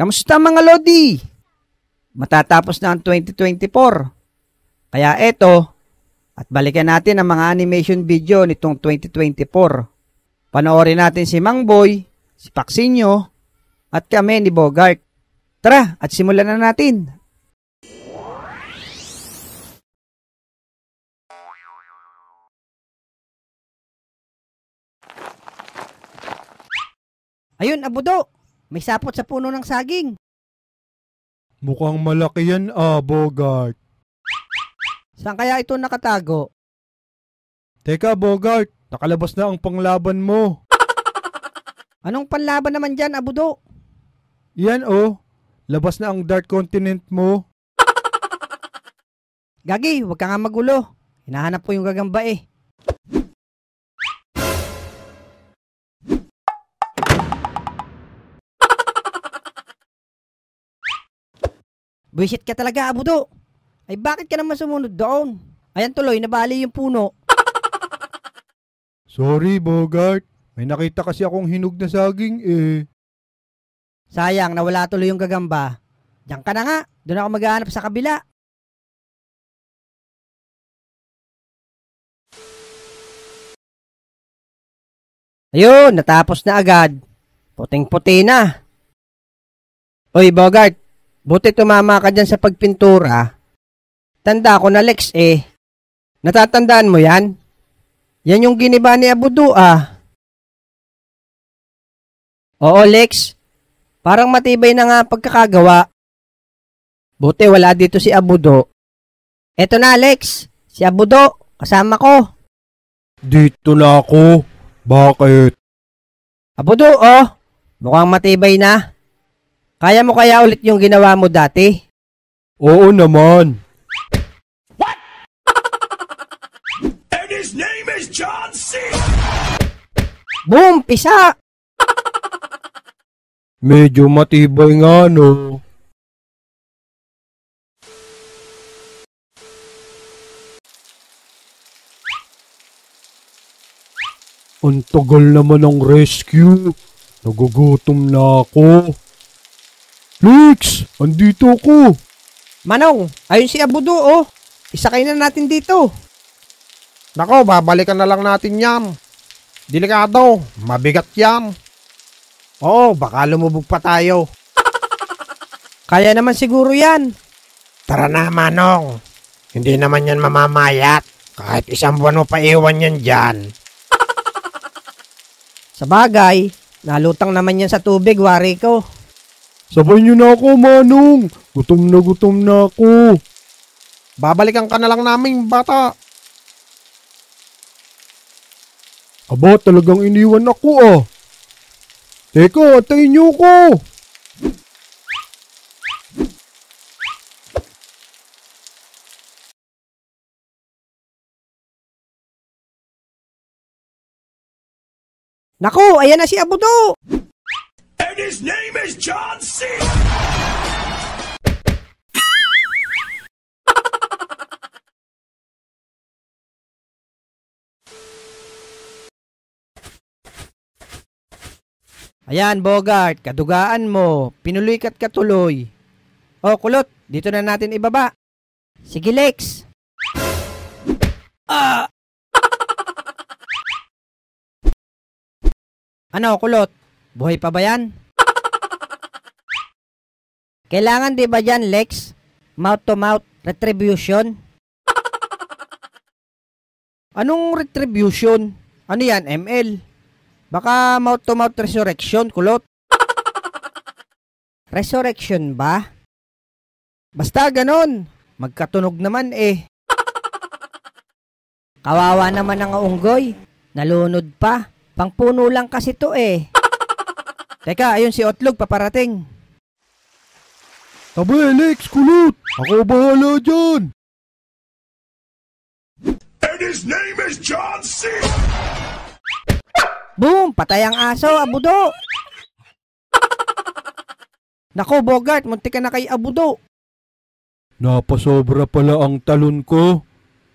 Kamusta mga Lodi? Matatapos na ang 2024. Kaya eto, at balikan natin ang mga animation video nitong 2024. Panoorin natin si Mang Boy, si Paksinyo, at kami ni Bogart. Tara, at simulan na natin. Ayun, Abudo! May sapot sa puno ng saging. Mukhang malaki yan, Bogart. Saan kaya ito nakatago? Teka, Bogart, nakalabas na ang panglaban mo. Anong panlaban naman dyan, Abudo? Yan labas na ang Dark Continent mo. Gagi, huwag ka nga magulo. Hinahanap ko yung gagamba eh. Buwisit ka talaga, Abudo. Ay bakit ka naman sumunod doon? Ayan tuloy, nabali yung puno. Sorry, Bogart. May nakita kasi akong hinog na saging Sayang, nawala tuloy yung gagamba. Diyan ka na nga. Doon ako maghahanap sa kabila. Ayun, natapos na agad. Puting-puti na. Oy, Bogart. Buti tumama ka dyan sa pagpintura. Tanda ko na, Lex Natatandaan mo yan? Yan yung giniba ni Abudo Oo, Lex. Parang matibay na nga pagkakagawa. Buti wala dito si Abudo. Eto na, Lex. Si Abudo, kasama ko. Dito na ako. Bakit? Abudo, mukhang matibay na. Kaya mo kaya ulit yung ginawa mo dati? Oo naman. What? And his name is John C. Boom! Pisa! Medyo matibay nga, no? Ang tagal naman ng rescue. Nagugutom na ako. Lex! Andito ko! Manong, ayun si Abudo, Isakay na natin dito. Nako, babalikan na lang natin yan. Delikado, mabigat yan. Oo, baka lumubog pa tayo. Kaya naman siguro yan. Tara na, Manong. Hindi naman yan mamamayat. Kahit isang buwan mo pa iwan yan dyan. Sa bagay, nalutang naman yan sa tubig, wari ko. Sabay niyo na ako, Manong. Gutom na ako. Babalikan ka na lang namin, bata. Aba, talagang iniwan ako Teka, antayin niyo ko. Naku, ayan na si Abudo. And his name is John C. Ayan, Bogart, kadugaan mo. Pinuloy ka't katuloy. Kulot, dito na natin ibaba. Sige, Lex. Ano, Kulot? Buhay pa ba yan? Kailangan di ba dyan, Lex? Mouth-to-mouth retribution? Anong retribution? Ano yan, ML? Baka mouth-to-mouth resurrection, Kulot. Resurrection ba? Basta ganon. Magkatunog naman Kawawa naman ang unggoy. Nalunod pa. Pangpuno lang kasi to Teka, ayun si Otlog paparating. Tabi, Lex, kulot. Ako bahala dyan. And his name is John C. Boom! Patay ang aso, Abudo! Nako, Bogart, muntik ka na kay Abudo. Napasobra pala ang talon ko.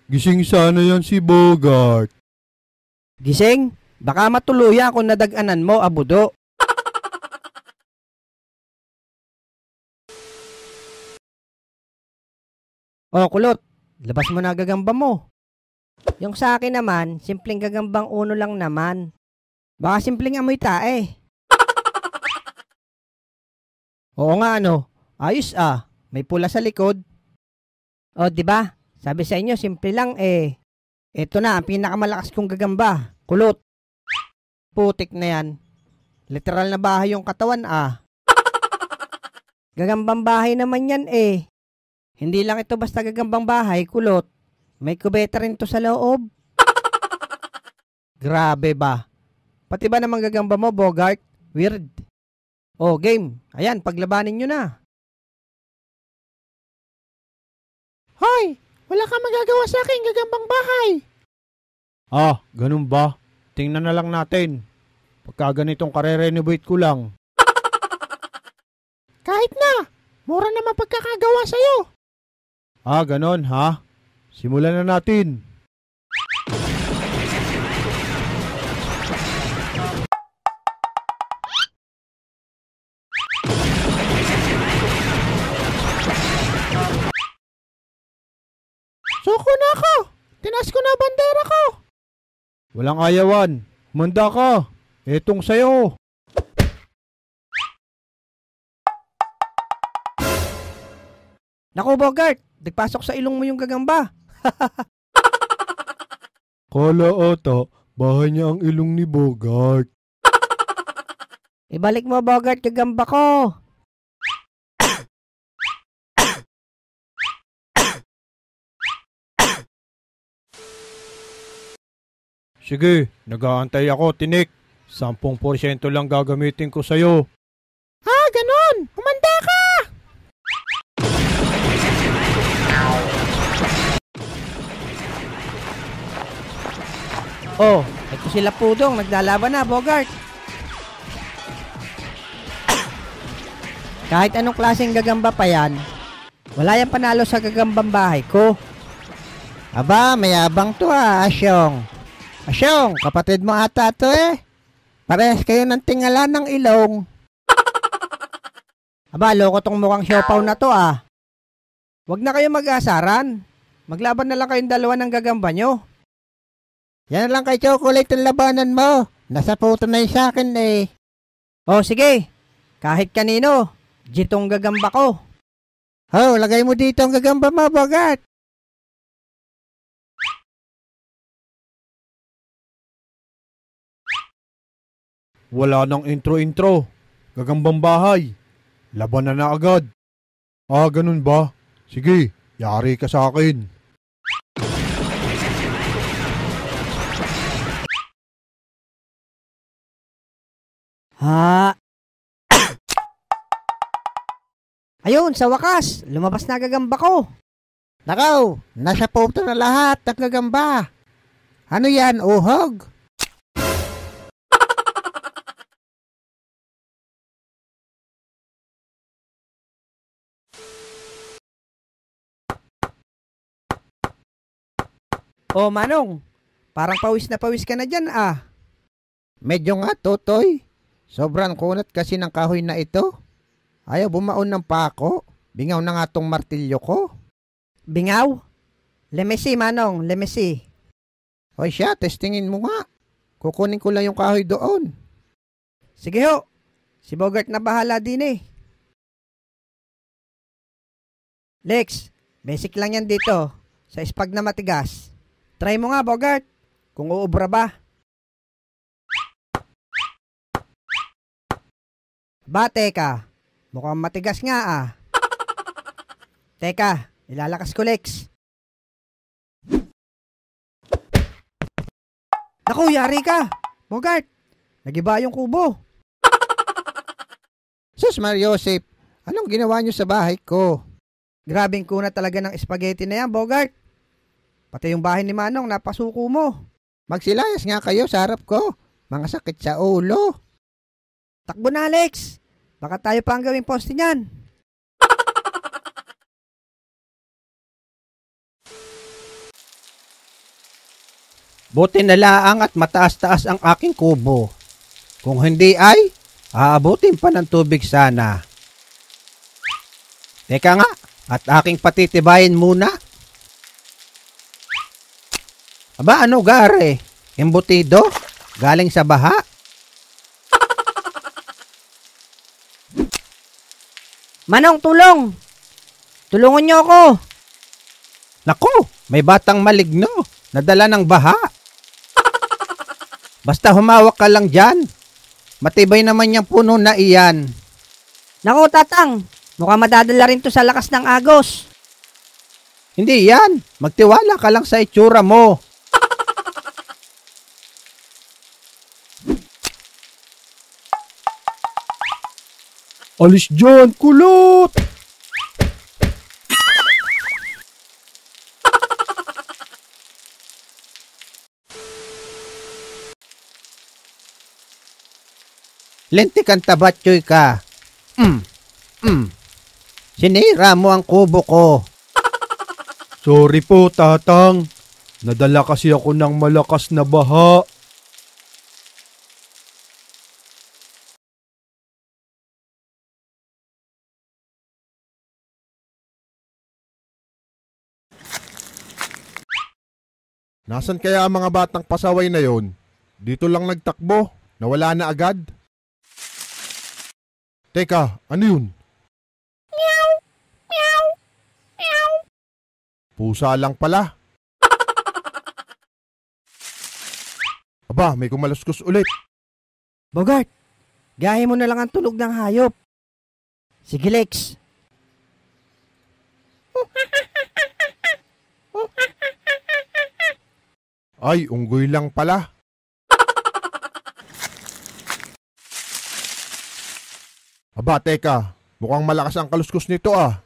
Gising sana yan si Bogart. Gising? Baka matuluyan kung nadaganan mo, Abudo. Oh, kulot. Labas mo na gagamba mo. Yung sa akin naman, simpleng gagambang uno lang naman. Baka simpleng amoy tae. Oo nga ano. Ayos ah. May pula sa likod. Oh, di ba? Sabi sa inyo, simple lang eh. Ito na, ang pinakamalakas kong gagamba. Kulot. Putik na yan. Literal na bahay yung katawan ah. Gagambang bahay naman yan eh. Hindi lang ito basta gagambang bahay, kulot. May kubeta rin to sa loob. Grabe ba? Pati ba namang gagamba mo, Bogart? Weird. Oh, game. Ayan, paglabanin nyo na. Hoy! Wala ka magagawa sa akin, gagambang bahay. Ah, ganun ba? Tingnan na lang natin. Pagka ganitong kare-renovate ko lang. Kahit na! Mura naman pagkakagawa sa'yo. Ah, ganon ha? Simulan na natin. Suko na ako! Tinas ko na bandera ko! Walang ayawan. Humanda ka. Etong sayo. Naku, Bogart. Nagpasok sa ilong mo yung gagamba. Kala ata, bahay niya ang ilong ni Bogart. Ibalik mo, Bogart, gagamba ko. Sige, nag-aantay ako, tinik. 10% lang gagamitin ko sa'yo. Ah, ganon! Humanda ka! Oh, ito sila Pudong. Naglalaban na, Bogart. Kahit anong klaseng gagamba pa yan, wala yung panalo sa gagambang bahay ko. Aba, mayabang to Asyong. Asyong, kapatid mo ata to eh. Parehas kayo ng tingala ng ilong. Aba, loko tong mukhang siopaw na to ah. Huwag na kayo mag-asaran. Maglaban na lang kayong dalawa ng gagamba nyo. Yan lang kay Chocolate ang labanan mo. Nasa puto na yung sa akin eh. Oh, sige. Kahit kanino, jitong gagamba ko. Oh, lagay mo dito ang gagamba mo, Bogart. Wala nang intro-intro. Gagambang bahay. Laban na agad. Ah, ganun ba? Sige, yari ka sa akin. Ha? Ayun, sa wakas, lumabas na gagamba ko. Nakaw, nasa puto na lahat ng gagamba. Ano yan, uhog? Oh, Manong, parang pawis na pawis ka na dyan ah. Medyo nga, Totoy. Sobrang kunat kasi ng kahoy na ito. Ayaw bumaon ng pako. Bingaw na nga tong martilyo ko. Bingaw? Lemesi, Manong, lemesi. Hoy siya, testingin mo nga. Kukunin ko lang yung kahoy doon. Sige ho. Si Bogart na bahala din eh. Lex, basic lang yan dito. Sa ispag na matigas. Try mo nga, Bogart. Kung uubra ba. Ba, teka. Mukhang matigas nga ah. Teka, ilalakas ko, Lex. Naku, yari ka. Bogart, nagiba yung kubo. Sus, Mariosep, anong ginawa nyo sa bahay ko? Grabing kuna talaga ng spaghetti na yan, Bogart. Pati yung bahay ni Manong, napasuko mo. Magsilayas nga kayo sa harap ko. Mga sakit sa ulo. Takbo na, Alex. Baka tayo pa ang gawing poste niyan. Buti na laang at mataas-taas ang aking kubo. Kung hindi ay, aabutin pa ng tubig sana. Teka nga, At aking patitibayin muna. Aba, ano gare? Embutido? Galing sa baha? Manong, tulong! Tulungan niyo ako! Naku, may batang maligno. Nadala ng baha. Basta humawak ka lang dyan. Matibay naman yung puno na iyan. Naku, tatang! Mukhang madadala rin to sa lakas ng agos. Hindi yan. Magtiwala ka lang sa itsura mo. Alis dyan, kulot! Lintikan tabatchoy ka. Sinira mo ang kubo ko. Sorry po, tatang. Nadala kasi ako ng malakas na baha. Nasaan kaya ang mga batang pasaway na yon? Dito lang nagtakbo. Nawala na agad. Teka, ano yun? Meow! Meow! Meow! Pusa lang pala. Aba, may kumaluskus ulit. Bogart, gahe mo na lang ang tunog ng hayop. Sige, Lex. Ay, unggoy lang pala. Aba, teka. Mukhang malakas ang kaluskus nito ah.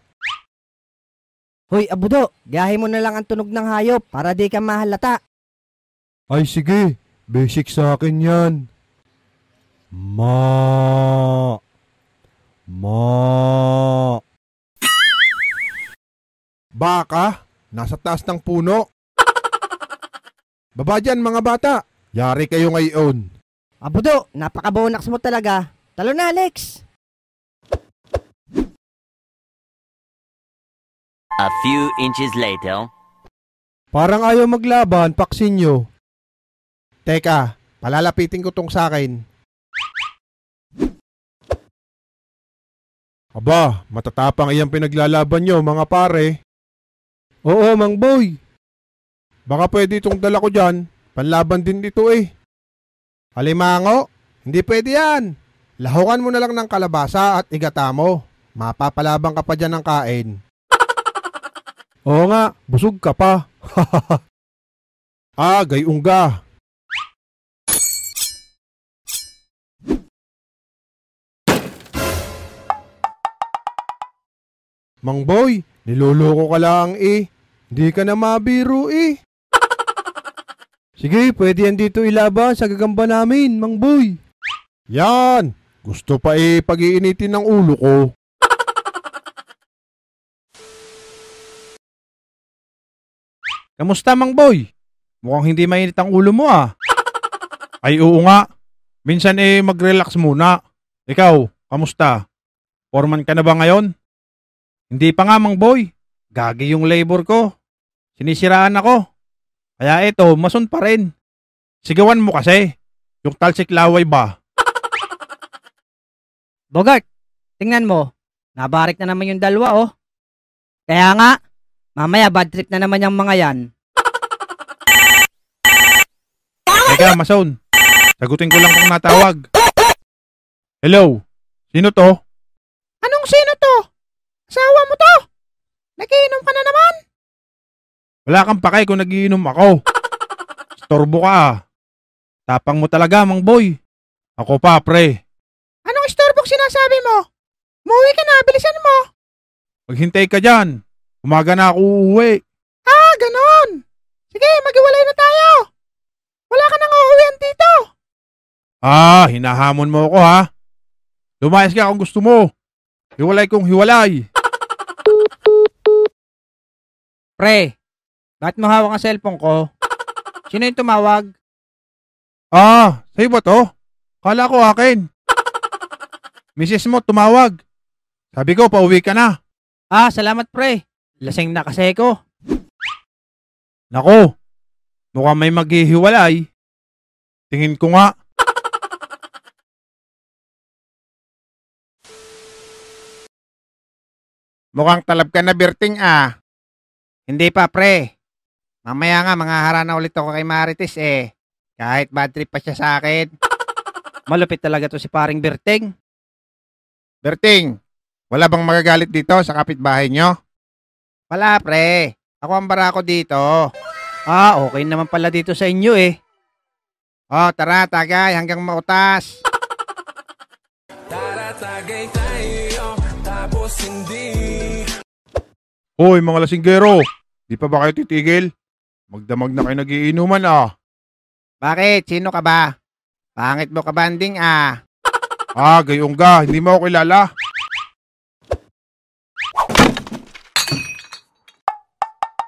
Hoy, Abudo, gahe mo na lang ang tunog ng hayop para di ka mahalata. Ay, sige. Basic sa akin yan. Ma. Baka, nasa taas ng puno. Baba dyan mga bata. Yari kayo ngayon. Abudo, napaka-bonaks mo talaga. Talo na, Alex. A few inches later. Parang ayaw maglaban, paksin nyo. Teka, palalapitin ko tong sa akin. Aba, matatapang iyang pinaglalaban nyo mga pare. Oo, Mang Boy. Baka pwede itong dala ko dyan. Panlaban din dito eh. Alimango, hindi pwede yan. Lahukan mo na lang ng kalabasa at igata mo. Mapapalabang ka pa dyan ng kain. Oo nga, busog ka pa. Ah, gayong ga. Mang Boy, niloloko ka lang eh. Hindi ka na mabiro eh. Sige, pwede yan dito ilaban sa gagamba namin, Mang Boy. Yan, gusto pa eh pag-iinitin ng ulo ko. Kamusta, Mang Boy? Mukhang hindi mainit ang ulo mo ah. Ay oo nga. Minsan eh mag-relax muna. Ikaw, kamusta? Foreman ka na ba ngayon? Hindi pa nga, Mang Boy. Gagi yung labor ko. Sinisiraan ako. Kaya ito, mason pa rin. Sigawan mo kasi. Yung talsik laway ba? Bogart, tingnan mo. Nabarik na naman yung dalawa, oh. Kaya nga, mamaya bad trip na naman yung mga yan. Teka, Mason. Sagutin ko lang kung natawag. Hello? Sino to? Anong sino to? Asawa mo to? Nagiinom ka na naman? Wala kang pakay kung nagiinom ako. Storbo ka ah. Tapang mo talaga, Mang Boy. Ako pa, pre. Anong istorbok sinasabi mo? Umuwi ka na, bilisan mo. Maghintay ka dyan. Umaga na ako uuwi. Ah, ganon. Sige, maghiwalay na tayo. Wala ka nang uuwihan dito. Ah, hinahamon mo ako ha. Lumayas ka kung gusto mo. Hiwalay kong hiwalay. Pre, bakit mo hawak ang cellphone ko? Sino yung tumawag? Ah, sa'yo ba to? Kala ko akin. Misis mo tumawag. Sabi ko, pauwi ka na. Salamat pre. Lasing na kasi ko. Nako, mukhang may maghihiwalay. Tingin ko nga. Mukhang talab ka na, Berting Hindi pa, pre. Mamaya nga, mga harana ulit ako kay Marites Kahit bad trip pa siya sa akin. Malupit talaga to si paring Berting. Berting, wala bang magagalit dito sa kapitbahay nyo? Wala, pre. Ako ang barako dito. Okay naman pala dito sa inyo Tara, tagay, hanggang mautas. Hoy mga lasinggero, di pa ba kayo titigil? Magdamag na kayo nagiinuman Bakit? Sino ka ba? Pangit mo ka, banding Gayong ga, hindi mo ako kilala.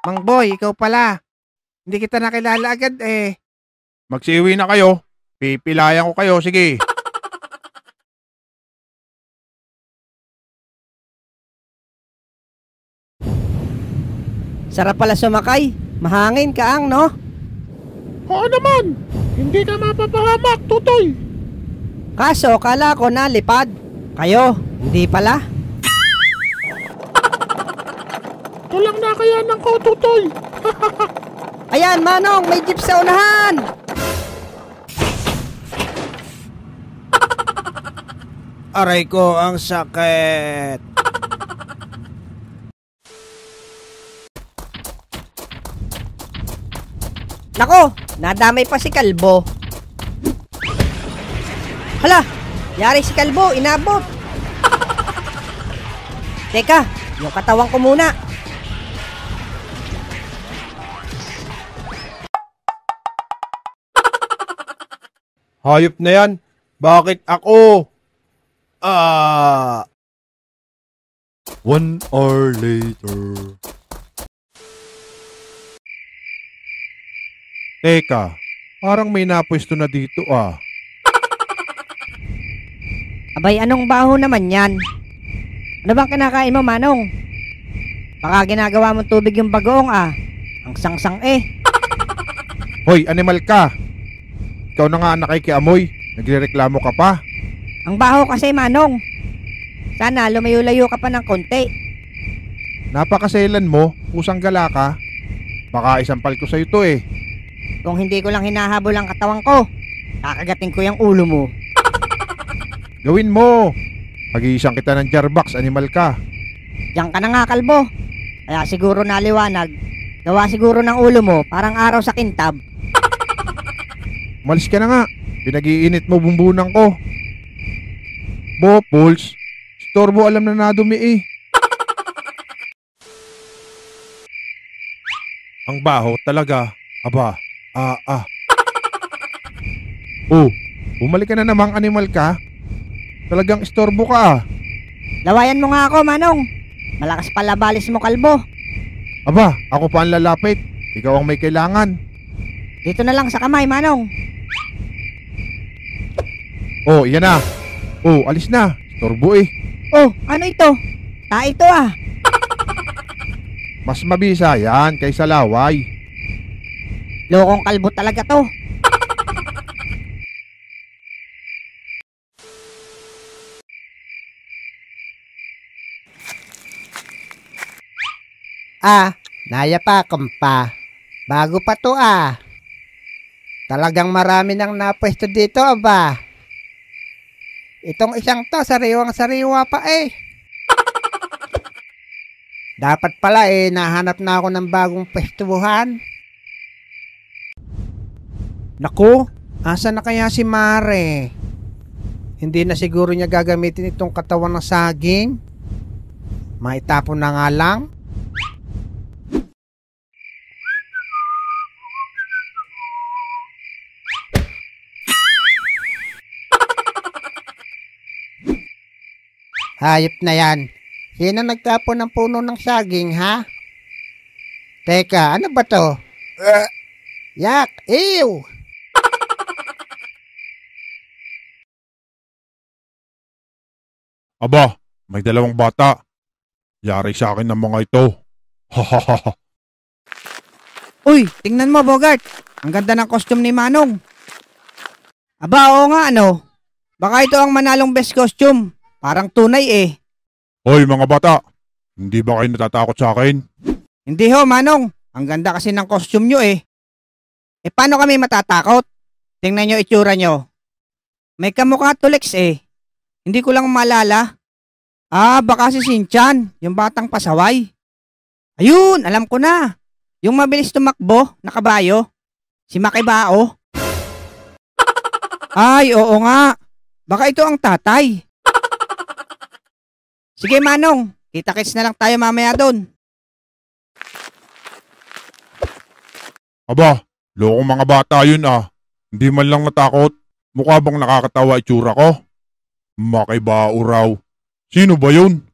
Mang Boy, ikaw pala. Hindi kita nakilala agad Magsiuwi na kayo. Pipilayan ko kayo, sige. Sarap pala sumakay. Mahangin kaang, no? Oo naman! Hindi ka mapapahamak, tutoy! Kaso, kala ko na lipad. Kayo, hindi pala. Tulang na kaya ng ko, tutoy! Ayan, Manong, may jeep sa unahan. Aray ko, ang sakit. Nako, nadamay pa si Kalbo. Hala, yari si Kalbo, inabot. Teka, yung katawan ko muna. Hayop na yan! Bakit ako? 1 hour later. Teka, parang may napwesto na dito Abay, anong baho naman yan? Ano bang kinakain mo, Manong? Baka ginagawa mong tubig yung bagoong Ang sangsang Hoy, animal ka! Ikaw na nga ang nakikiamoy. Nagrereklamo ka pa. Ang baho kasi, Manong. Sana lumayo-layo ka pa ng konti. Napakaselan mo, pusang gala ka. Baka isampal ko sa'yo to Kung hindi ko lang hinahabol ang katawan ko, kakagating ko yung ulo mo. Gawin mo! Pag-iisang kita ng jarbox, animal ka. Diyan ka na nga, Kalbo. Kaya siguro naliwanag. Gawa siguro ng ulo mo, parang araw sa kintab. Umalis ka na nga. Pinag-iinit mo bumbunan ko. Bopols, storbo alam na nadumi Ang baho talaga. Aba, bumalik ka na namang animal ka. Talagang istorbo ka Lawayan mo nga ako, Manong. Malakas pala balis mo, Kalbo. Aba, ako pa ang lalapit. Ikaw ang may kailangan. Dito na lang sa kamay, Manong. Iyan na. Alis na. Istorbo Ano ito? Ito Mas mabisa yan kaysa laway. Lokong Kalbo talaga to. Naya pa, kumpa. Bago pa to Talagang marami nang napwesto dito, Itong isang to, sariwang-sariwa pa Dapat pala nahanap na ako ng bagong pwestuhan. Naku, asa na kaya si Mare? Hindi na siguro niya gagamitin itong katawan ng saging? Maitapon na nga lang? Hayop na yan. Sino nagtapon ng puno ng saging, ha? Teka, ano ba to? Yak! Ew! Aba, may dalawang bata. Yari sa akin ng mga ito. Hahaha. Uy, tingnan mo, Bogart. Ang ganda ng costume ni Manong. Aba, oo nga, ano? Baka ito ang manalong best costume. Parang tunay eh. Hoy mga bata, hindi ba kayo natatakot sa akin? Hindi ho, Manong. Ang ganda kasi ng costume nyo eh. Eh, paano kami matatakot? Tingnan nyo itsura nyo. May kamukha to, Lex eh. Hindi ko lang maalala. Ah, baka si Shinchan, yung batang pasaway. Ayun, alam ko na. Yung mabilis tumakbo na kabayo. Si Makibao. Ay, oo nga. Baka ito ang tatay. Sige, Manong. Kita-kits na lang tayo mamaya doon. Aba, lokong mga bata yun ah. Hindi man lang natakot. Mukha bang nakakatawa itsura ko? Makibao raw. Sino ba yun?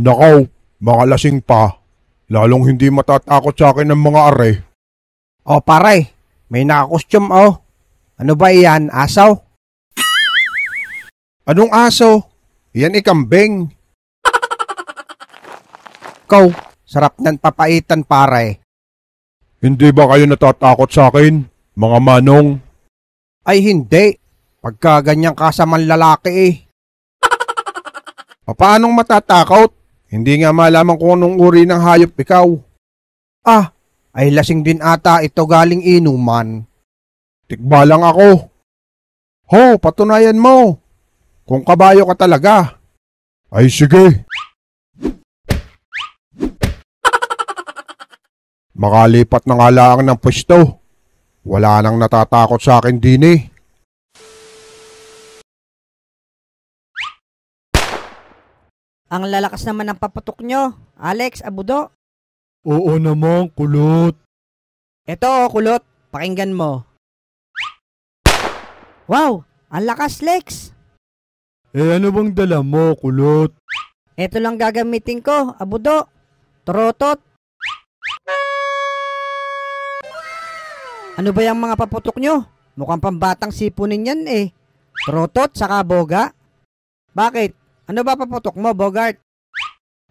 Nakaw, mga lasing pa. Lalong hindi matatakot sa akin ng mga are. O pare, may nakakostume oh. Ano ba iyan, asaw? Anong aso? Yan ikambing. Ikaw, sarap ng papaitan pare. Hindi ba kayo natatakot sa akin, mga manong? Ay hindi, pagka ganyan ka sa manlalaki eh. Paanong matatakot? Hindi nga malaman kung anong uri ng hayop ikaw. Ah, ay lasing din ata ito galing inuman. Tikba lang ako. Ho, patunayan mo. Kung kabayo ka talaga. Ay sige. Makalipat na nga lang ng pwesto. Wala nang natatakot sa akin din eh. Ang lalakas naman ng paputok nyo. Alex, Abudo. Oo naman, kulot. Eto, kulot. Pakinggan mo. Wow, ang lakas, Lex. Eh ano bang dala mo, kulot? Eto lang gagamitin ko, Abudo. Trotot. Ano ba yung mga paputok nyo? Mukhang pambatang sipunin yan eh. Trotot saka boga. Bakit? Ano ba paputok mo, Bogart?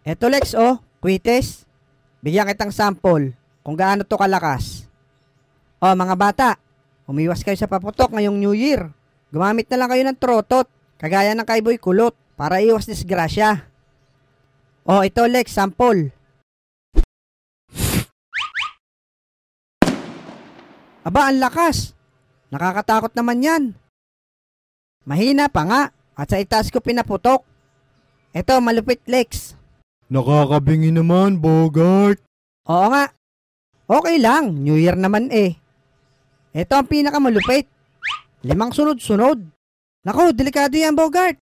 Eto, Lex, oh. Quites. Bigyan kitang sample kung gaano to kalakas. Oh, mga bata. Umiwas kayo sa paputok ngayong New Year. Gumamit na lang kayo ng trotot. Kagaya ng kay Boy Kulot. Para iwas disgrasya. Oh, ito, Lex, sample. Aba, ang lakas. Nakakatakot naman yan. Mahina pa nga. At sa itaas ko pinaputok. Eto, malupit, Lex. Nakakabingi naman, Bogart. Oo nga. Okay lang. New Year naman eh. Eto ang pinakamalupit. 5 sunod-sunod. Naku, delikado yan, Bogart.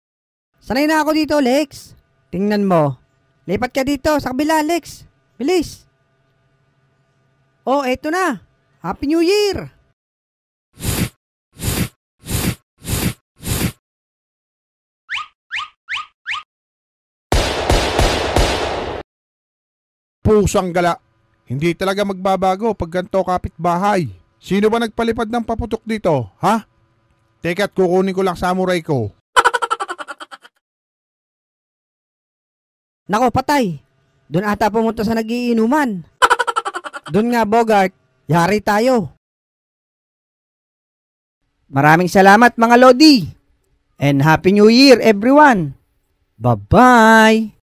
Sanay na ako dito, Lex. Tingnan mo. Lipat ka dito sa kabila, Lex. Bilis. Oh, eto na. Happy New Year! Pusang gala. Hindi talaga magbabago pag ganito kapitbahay. Sino ba nagpalipad ng paputok dito, ha? Teka't kukunin ko lang samurai ko. Nako, patay. Doon ata pumunta sa nagiinuman. Doon nga, Bogart. Yari tayo. Maraming salamat mga Lodi. And Happy New Year everyone. Bye-bye.